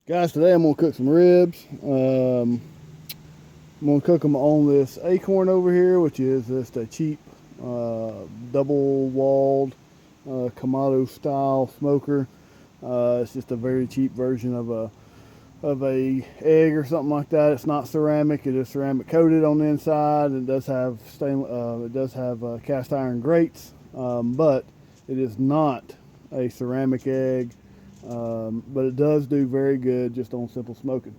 Guys, today I'm going to cook some ribs. I'm going to cook them on this AKORN over here, which is just a cheap double-walled Kamado style smoker. It's just a very cheap version of a egg or something like that. It's not ceramic; it is ceramic coated on the inside. It does have cast iron grates, but it is not a ceramic egg. But it does do very good just on simple smoking.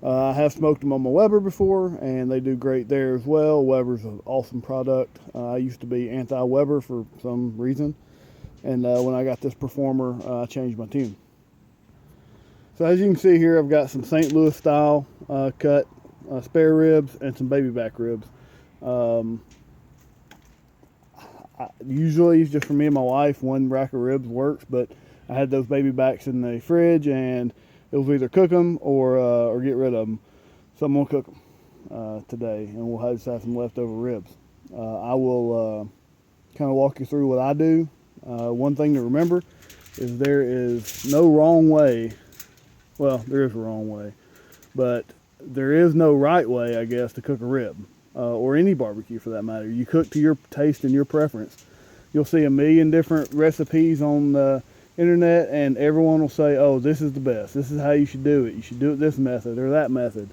I have smoked them on my Weber before, and they do great there as well. Weber's an awesome product. I used to be anti-Weber for some reason, and when I got this Performer, I changed my tune. So as you can see here, I've got some St. Louis style cut spare ribs and some baby back ribs. Usually, just for me and my wife, one rack of ribs works, but I had those baby backs in the fridge, and it was either cook them or get rid of them. So I'm gonna cook them today, and we'll just have some leftover ribs. I will kind of walk you through what I do. One thing to remember is there is no wrong way. Well, there is a wrong way, but there is no right way, I guess, to cook a rib or any barbecue for that matter. You cook to your taste and your preference. You'll see a million different recipes on the internet, and everyone will say, oh, this is the best, this is how you should do it, you should do it this method or that method.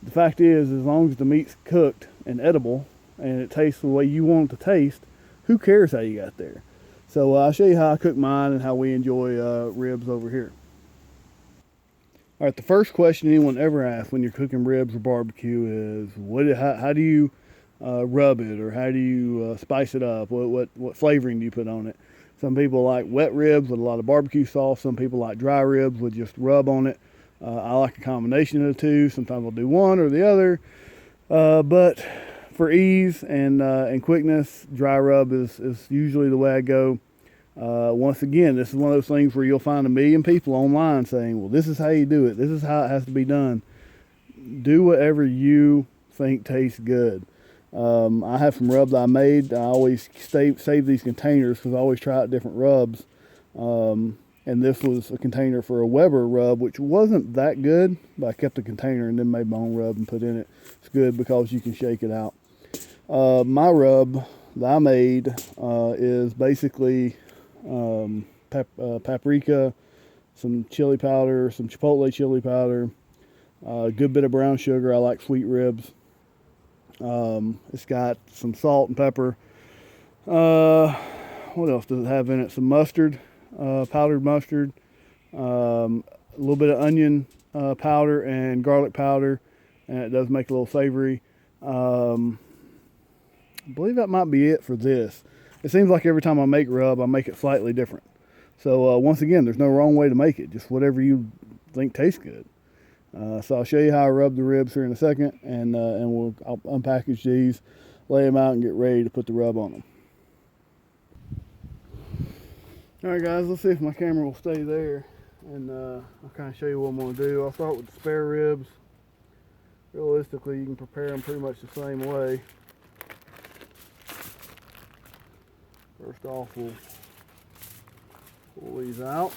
The fact is, as long as the meat's cooked and edible and it tastes the way you want it to taste, who cares how you got there? So I'll show you how I cook mine and how we enjoy ribs over here. All right, the first question anyone ever asks when you're cooking ribs or barbecue is, how do you rub it, or how do you spice it up? What flavoring do you put on it? Some people like wet ribs with a lot of barbecue sauce. Some people like dry ribs with just rub on it. I like a combination of the two. Sometimes I'll do one or the other. But for ease and quickness, dry rub is usually the way I go. Once again, this is one of those things where you'll find a million people online saying, well, this is how you do it. This is how it has to be done. Do whatever you think tastes good. I have some rubs I made. I always save these containers because I always try out different rubs. And this was a container for a Weber rub, which wasn't that good, but I kept the container and then made my own rub and put in it. It's good because you can shake it out. My rub that I made is basically paprika, some chili powder, some chipotle chili powder, a good bit of brown sugar. I like sweet ribs. It's got some salt and pepper. What else does it have in it? Some mustard, powdered mustard, a little bit of onion powder and garlic powder, and it does make it a little savory. I believe that might be it for this. It seems like every time I make rub, I make it slightly different. So once again, there's no wrong way to make it. Just whatever you think tastes good. So I'll show you how I rub the ribs here in a second, and I'll unpackage these, lay them out, and get ready to put the rub on them. All right, guys, let's see if my camera will stay there, and I'll kind of show you what I'm going to do. I'll start with the spare ribs. Realistically, you can prepare them pretty much the same way. First off, we'll pull these out.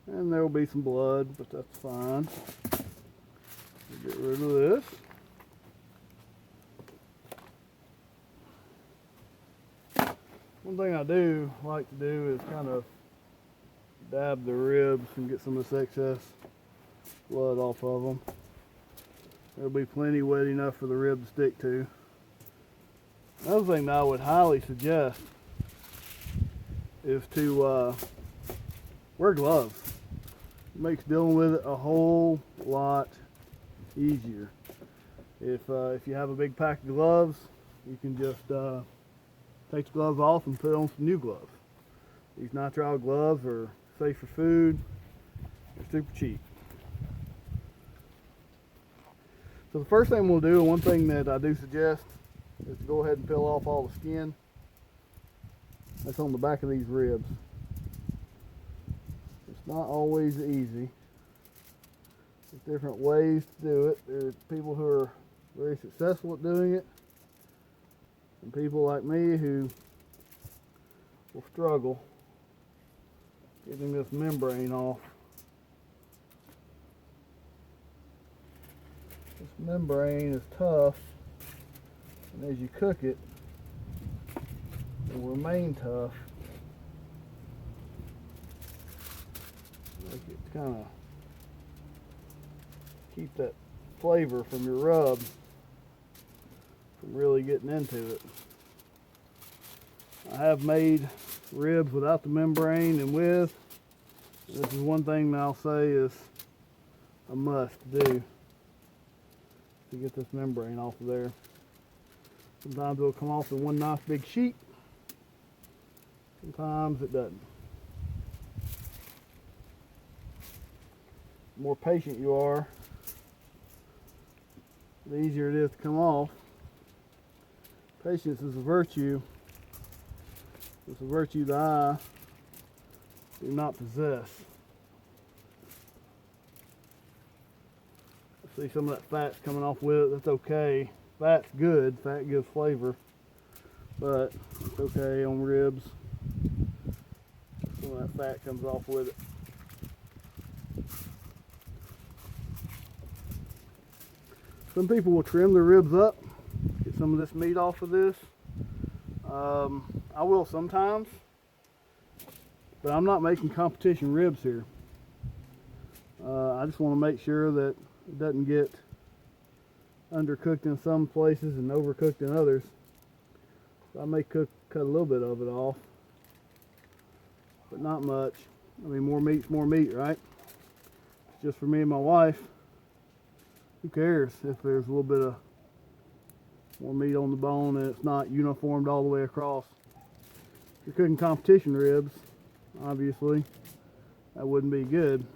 And there will be some blood, but that's fine. We'll get rid of this. One thing I do like to do is kind of dab the ribs and get some of this excess blood off of them. There'll be plenty wet enough for the rib to stick to. Another thing that I would highly suggest is to wear gloves. It makes dealing with it a whole lot easier. If you have a big pack of gloves, you can just take the gloves off and put on some new gloves. These nitrile gloves are safe for food. They're super cheap. So the first thing we'll do, and one thing that I do suggest, is to go ahead and peel off all the skin that's on the back of these ribs. It's not always easy. There's different ways to do it. There's people who are very successful at doing it, and people like me who will struggle getting this membrane off. This membrane is tough, and as you cook it, it will remain tough. Like it kind of keep that flavor from your rub from really getting into it. I have made ribs without the membrane and with. This is one thing that I'll say is a must do to get this membrane off of there. Sometimes it'll come off in one nice big sheet. Sometimes it doesn't. The more patient you are, the easier it is to come off. Patience is a virtue. It's a virtue that I do not possess. See some of that fat's coming off with it. That's okay. Fat's good. Fat gives flavor, but it's okay on ribs. Some of that fat comes off with it. Some people will trim their ribs up, get some of this meat off of this. I will sometimes, but I'm not making competition ribs here. I just want to make sure that it doesn't get undercooked in some places and overcooked in others. So I may cut a little bit of it off, but not much. I mean, more meat's more meat, right? It's just for me and my wife. Who cares if there's a little bit of more meat on the bone and it's not uniformed all the way across. If you're cooking competition ribs, obviously, that wouldn't be good,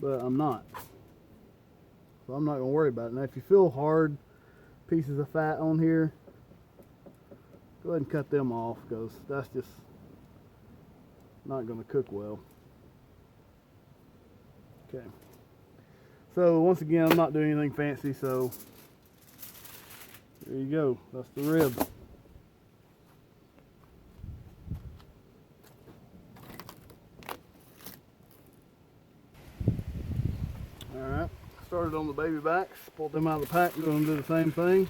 but I'm not. So I'm not going to worry about it. Now, if you feel hard pieces of fat on here, go ahead and cut them off, because that's just not going to cook well. Okay. So once again, I'm not doing anything fancy, so there you go. That's the rib. Alright, started on the baby backs, pulled them out of the pack, going to do the same thing.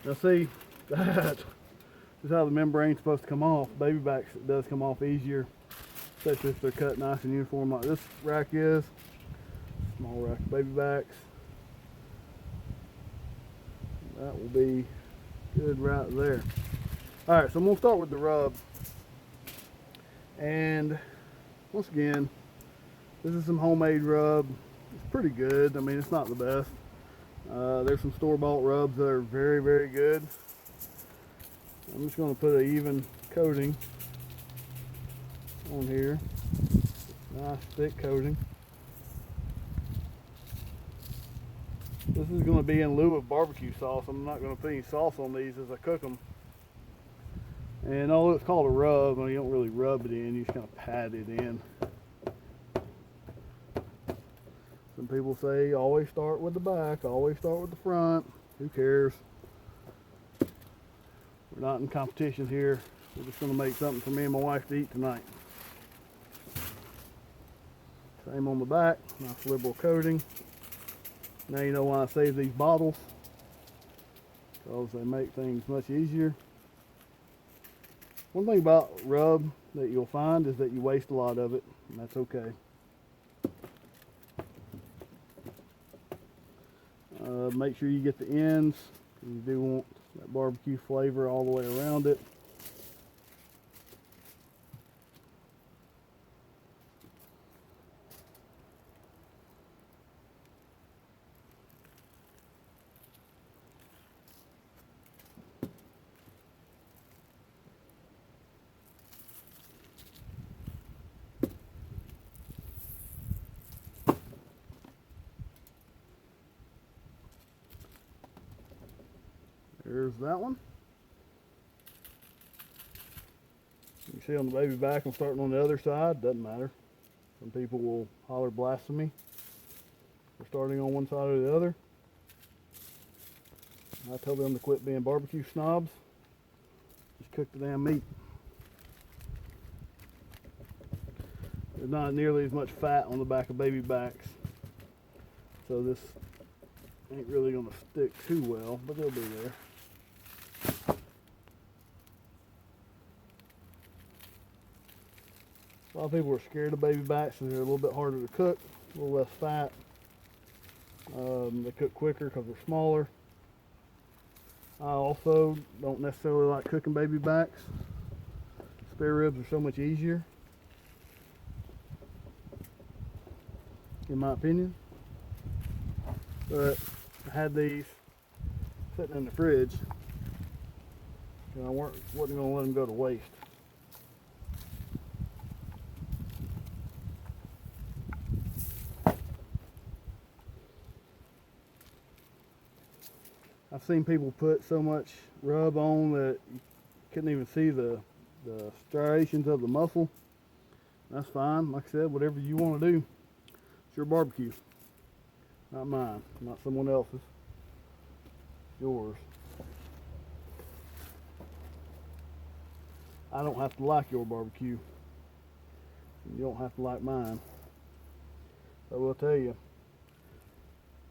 Now see, that is how the membrane's supposed to come off. Baby backs, it does come off easier, especially if they're cut nice and uniform like this rack is. Small rack of baby backs. That will be good right there. Alright, so I'm going to start with the rub. And once again, this is some homemade rub. It's pretty good. I mean, it's not the best. There's some store-bought rubs that are very, very good. I'm just going to put an even coating on here. Nice thick coating. This is going to be in lieu of barbecue sauce. I'm not going to put any sauce on these as I cook them. And although it's called a rub, you don't really rub it in, you just kind of pat it in. Some people say always start with the back, always start with the front. Who cares? We're not in competition here. We're just going to make something for me and my wife to eat tonight. Same on the back, nice liberal coating. Now you know why I save these bottles, because they make things much easier. One thing about rub that you'll find is that you waste a lot of it, and that's okay. Make sure you get the ends. You do want that barbecue flavor all the way around it. There's that one. You can see on the baby back, I'm starting on the other side. Doesn't matter. Some people will holler blasphemy for starting on one side or the other. I tell them to quit being barbecue snobs. Just cook the damn meat. There's not nearly as much fat on the back of baby backs. So this Ain't really gonna stick too well, but they'll be there. A lot of people are scared of baby backs because they're a little bit harder to cook, a little less fat. They cook quicker because they're smaller. I also don't necessarily like cooking baby backs. Spare ribs are so much easier, in my opinion. But I had these sitting in the fridge, and I wasn't going to let them go to waste. I've seen people put so much rub on that you couldn't even see the striations of the muscle. That's fine. Like I said, whatever you want to do. It's your barbecue. Not mine. Not someone else's. Yours. I don't have to like your barbecue. You don't have to like mine. I will tell you,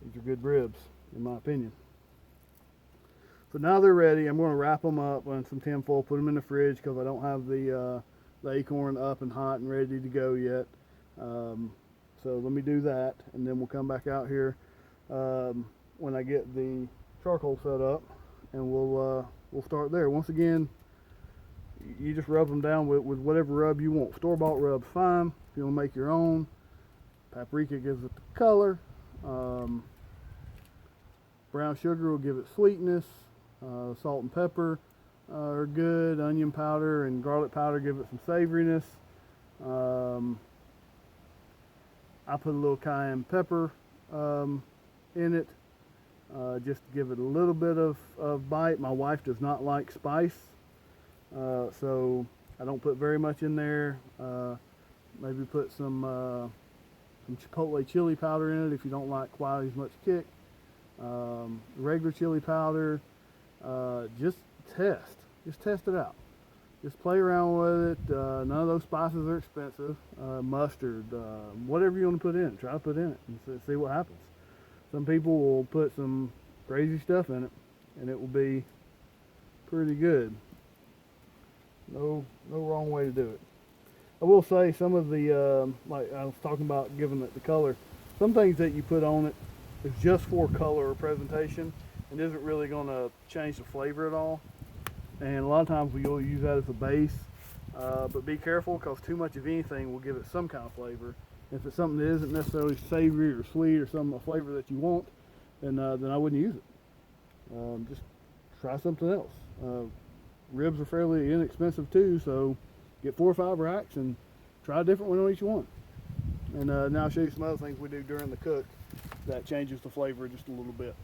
these are good ribs, in my opinion. So now they're ready. I'm going to wrap them up in some tin foil, put them in the fridge because I don't have the acorn up and hot and ready to go yet. So let me do that, and then we'll come back out here when I get the charcoal set up, and we'll start there. Once again, you just rub them down with whatever rub you want. Store-bought rub's fine. If you want to make your own, paprika gives it the color. Brown sugar will give it sweetness. Salt and pepper are good. Onion powder and garlic powder give it some savoriness. I put a little cayenne pepper in it just to give it a little bit of bite. My wife does not like spice, so I don't put very much in there. Maybe put some chipotle chili powder in it if you don't like quite as much kick. Regular chili powder. Just test it out. Just play around with it. None of those spices are expensive. Mustard, whatever you want to put in, try to put in it and see what happens. Some people will put some crazy stuff in it, and it will be pretty good. No wrong way to do it. I will say some of the, like I was talking about giving it the color, some things that you put on it is just for color or presentation and isn't really going to change the flavor at all. And a lot of times we'll use that as a base, but be careful because too much of anything will give it some kind of flavor. If it's something that isn't necessarily savory or sweet or a flavor that you want, then I wouldn't use it. Just try something else. Ribs are fairly inexpensive too, so get 4 or 5 racks and try a different one on each one. And now I'll show you some other things we do during the cook that changes the flavor just a little bit.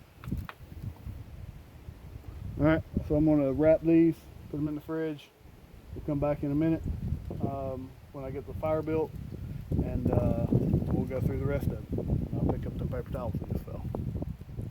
Alright, so I'm going to wrap these, put them in the fridge. We'll come back in a minute when I get the fire built, and we'll go through the rest of it. I'll pick up the paper towels that just fell.